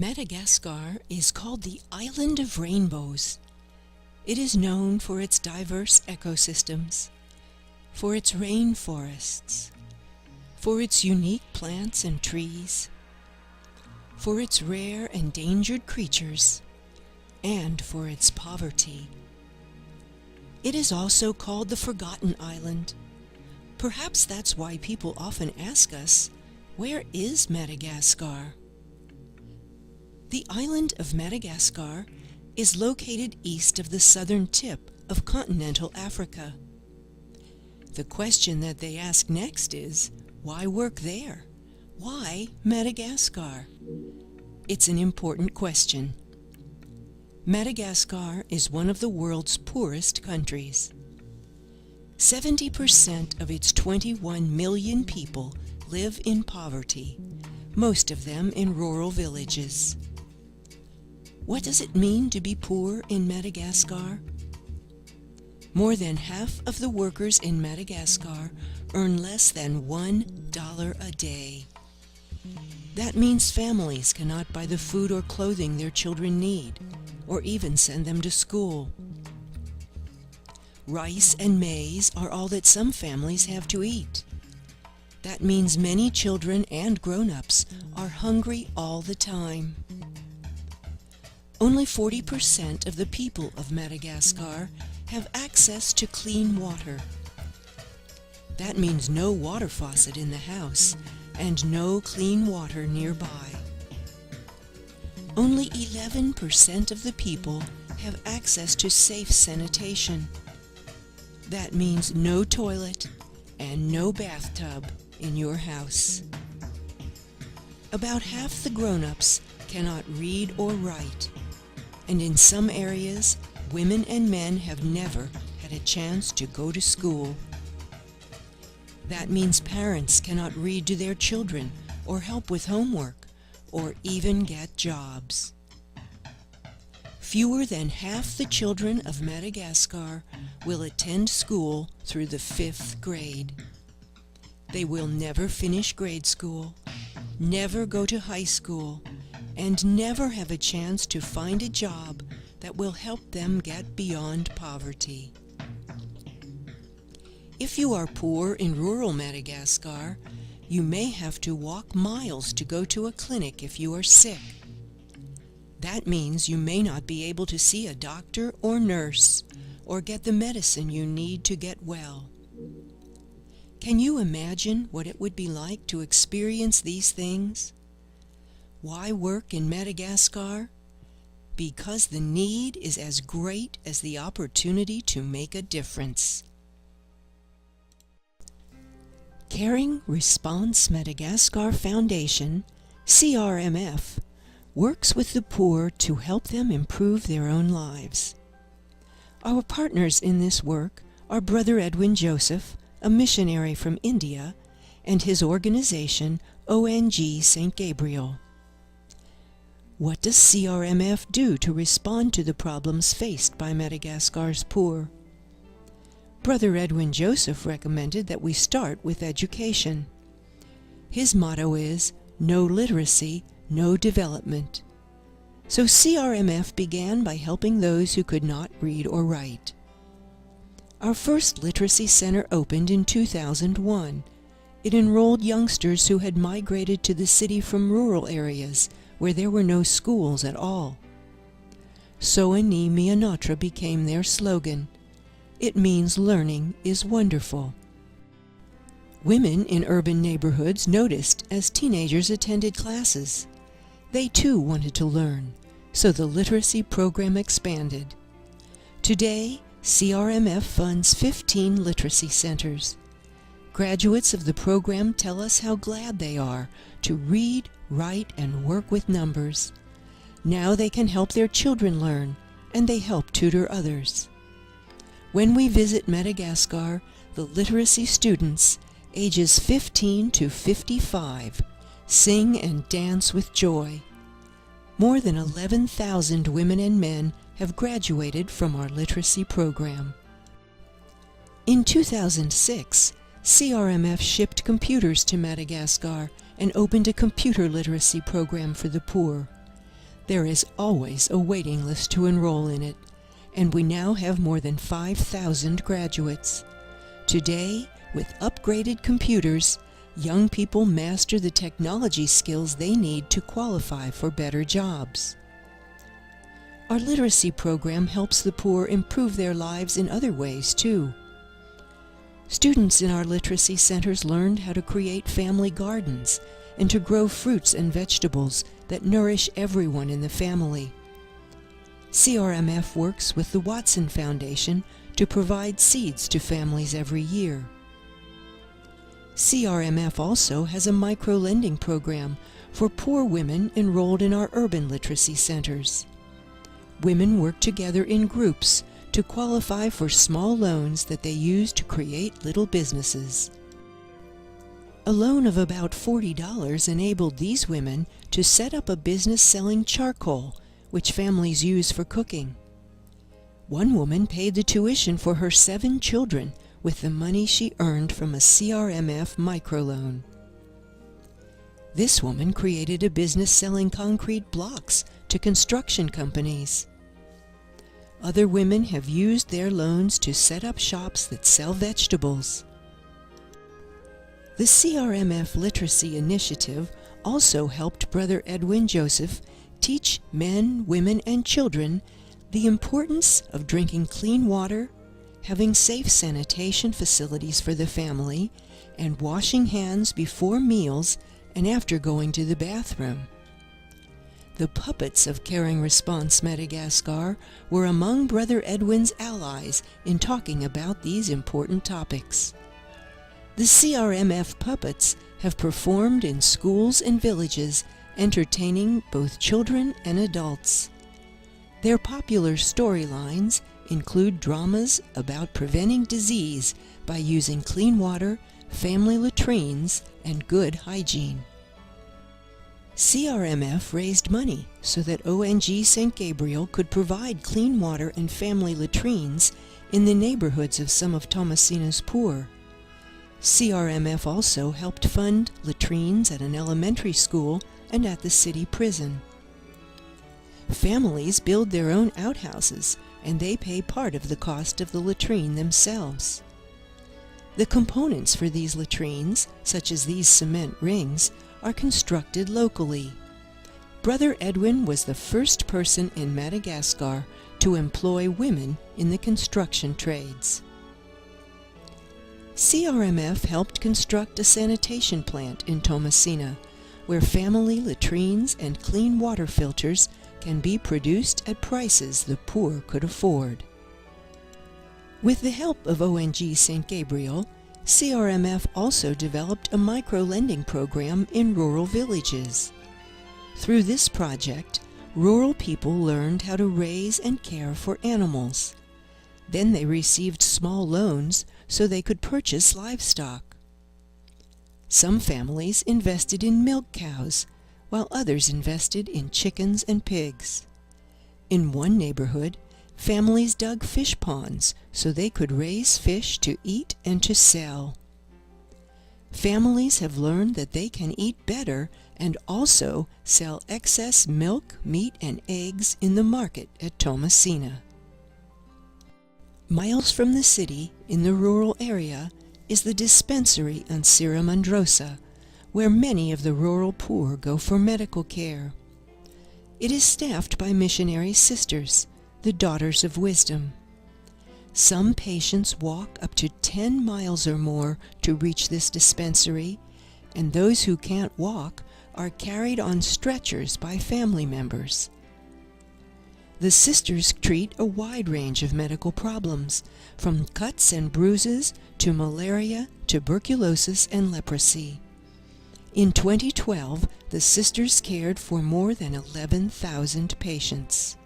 Madagascar is called the Island of Rainbows. It is known for its diverse ecosystems, for its rainforests, for its unique plants and trees, for its rare endangered creatures, and for its poverty. It is also called the Forgotten Island. Perhaps that's why people often ask us, where is Madagascar? The island of Madagascar is located east of the southern tip of continental Africa. The question that they ask next is, why work there? Why Madagascar? It's an important question. Madagascar is one of the world's poorest countries. 70% of its 21 million people live in poverty, most of them in rural villages. What does it mean to be poor in Madagascar? More than half of the workers in Madagascar earn less than $1 a day. That means families cannot buy the food or clothing their children need, or even send them to school. Rice and maize are all that some families have to eat. That means many children and grown-ups are hungry all the time. Only 40% of the people of Madagascar have access to clean water. That means no water faucet in the house and no clean water nearby. Only 11% of the people have access to safe sanitation. That means no toilet and no bathtub in your house. About half the grown-ups cannot read or write, and in some areas, women and men have never had a chance to go to school. That means parents cannot read to their children or help with homework or even get jobs. Fewer than half the children of Madagascar will attend school through the 5th grade. They will never finish grade school, never go to high school, and never have a chance to find a job that will help them get beyond poverty. If you are poor in rural Madagascar, you may have to walk miles to go to a clinic if you are sick. That means you may not be able to see a doctor or nurse or get the medicine you need to get well. Can you imagine what it would be like to experience these things? Why work in Madagascar? Because the need is as great as the opportunity to make a difference. Caring Response Madagascar Foundation, CRMF, works with the poor to help them improve their own lives. Our partners in this work are Brother Edwin Joseph, a missionary from India, and his organization, ONG St. Gabriel. What does CRMF do to respond to the problems faced by Madagascar's poor? Brother Edwin Joseph recommended that we start with education. His motto is, no literacy, no development. So CRMF began by helping those who could not read or write. Our first literacy center opened in 2001. It enrolled youngsters who had migrated to the city from rural areas where there were no schools at all. Soani Mianatra became their slogan. It means learning is wonderful. Women in urban neighborhoods noticed as teenagers attended classes. They too wanted to learn, so the literacy program expanded. Today, CRMF funds 15 literacy centers. Graduates of the program tell us how glad they are to read, write, and work with numbers. Now they can help their children learn, and they help tutor others. When we visit Madagascar, the literacy students, ages 15 to 55, sing and dance with joy. More than 11,000 women and men have graduated from our literacy program. In 2006, CRMF shipped computers to Madagascar and opened a computer literacy program for the poor. There is always a waiting list to enroll in it, and we now have more than 5,000 graduates. Today, with upgraded computers, young people master the technology skills they need to qualify for better jobs. Our literacy program helps the poor improve their lives in other ways, too. Students in our literacy centers learned how to create family gardens and to grow fruits and vegetables that nourish everyone in the family. CRMF works with the Watson Foundation to provide seeds to families every year. CRMF also has a micro-lending program for poor women enrolled in our urban literacy centers. Women work together in groups to qualify for small loans that they use to create little businesses. A loan of about $40 enabled these women to set up a business selling charcoal, which families use for cooking. One woman paid the tuition for her 7 children with the money she earned from a CRMF microloan. This woman created a business selling concrete blocks to construction companies. Other women have used their loans to set up shops that sell vegetables. The CRMF Literacy Initiative also helped Brother Edwin Joseph teach men, women, and children the importance of drinking clean water, having safe sanitation facilities for the family, and washing hands before meals and after going to the bathroom. The puppets of Caring Response Madagascar were among Brother Edwin's allies in talking about these important topics. The CRMF puppets have performed in schools and villages, entertaining both children and adults. Their popular storylines include dramas about preventing disease by using clean water, family latrines, and good hygiene. CRMF raised money so that ONG St. Gabriel could provide clean water and family latrines in the neighborhoods of some of Toamasina's poor. CRMF also helped fund latrines at an elementary school and at the city prison. Families build their own outhouses, and they pay part of the cost of the latrine themselves. The components for these latrines, such as these cement rings, are constructed locally. Brother Edwin was the first person in Madagascar to employ women in the construction trades. CRMF helped construct a sanitation plant in Toamasina, where family latrines and clean water filters can be produced at prices the poor could afford. With the help of ONG St. Gabriel, CRMF also developed a micro-lending program in rural villages. Through this project, rural people learned how to raise and care for animals. Then they received small loans so they could purchase livestock. Some families invested in milk cows, while others invested in chickens and pigs. In one neighborhood, families dug fish ponds so they could raise fish to eat and to sell. Families have learned that they can eat better and also sell excess milk, meat, and eggs in the market at Toamasina. Miles from the city, in the rural area, is the dispensary on Sierra Mandrosa, where many of the rural poor go for medical care. It is staffed by missionary sisters, the Daughters of Wisdom. Some patients walk up to 10 miles or more to reach this dispensary, and those who can't walk are carried on stretchers by family members. The sisters treat a wide range of medical problems, from cuts and bruises to malaria, tuberculosis, and leprosy. In 2012, the sisters cared for more than 11,000 patients.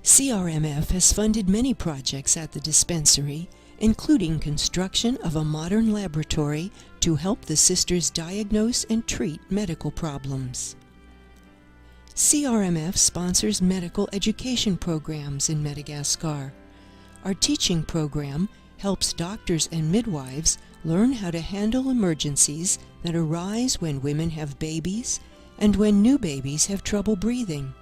CRMF has funded many projects at the dispensary, including construction of a modern laboratory to help the sisters diagnose and treat medical problems. CRMF sponsors medical education programs in Madagascar. Our teaching program helps doctors and midwives learn how to handle emergencies that arise when women have babies and when new babies have trouble breathing.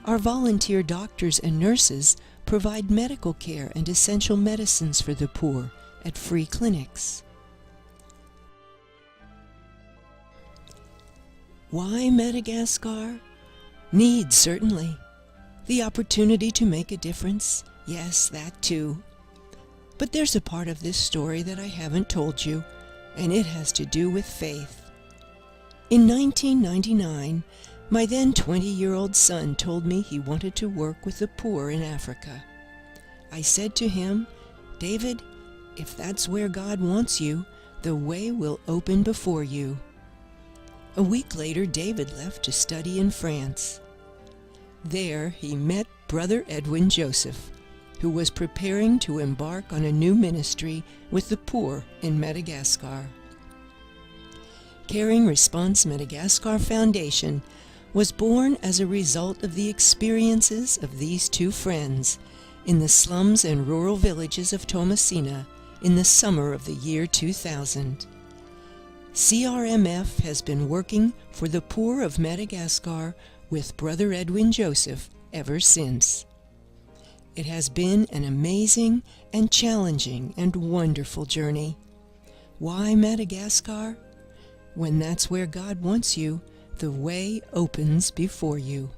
Our volunteer doctors and nurses provide medical care and essential medicines for the poor at free clinics. Why Madagascar? Need, certainly. The opportunity to make a difference? Yes, that too. But there's a part of this story that I haven't told you, and it has to do with faith. In 1999, my then 20-year-old son told me he wanted to work with the poor in Africa. I said to him, "David, if that's where God wants you, the way will open before you." A week later, David left to study in France. There he met Brother Edwin Joseph, who was preparing to embark on a new ministry with the poor in Madagascar. Caring Response Madagascar Foundation was born as a result of the experiences of these two friends in the slums and rural villages of Toamasina in the summer of the year 2000. CRMF has been working for the poor of Madagascar with Brother Edwin Joseph ever since. It has been an amazing and challenging and wonderful journey. Why Madagascar? When that's where God wants you, the way opens before you.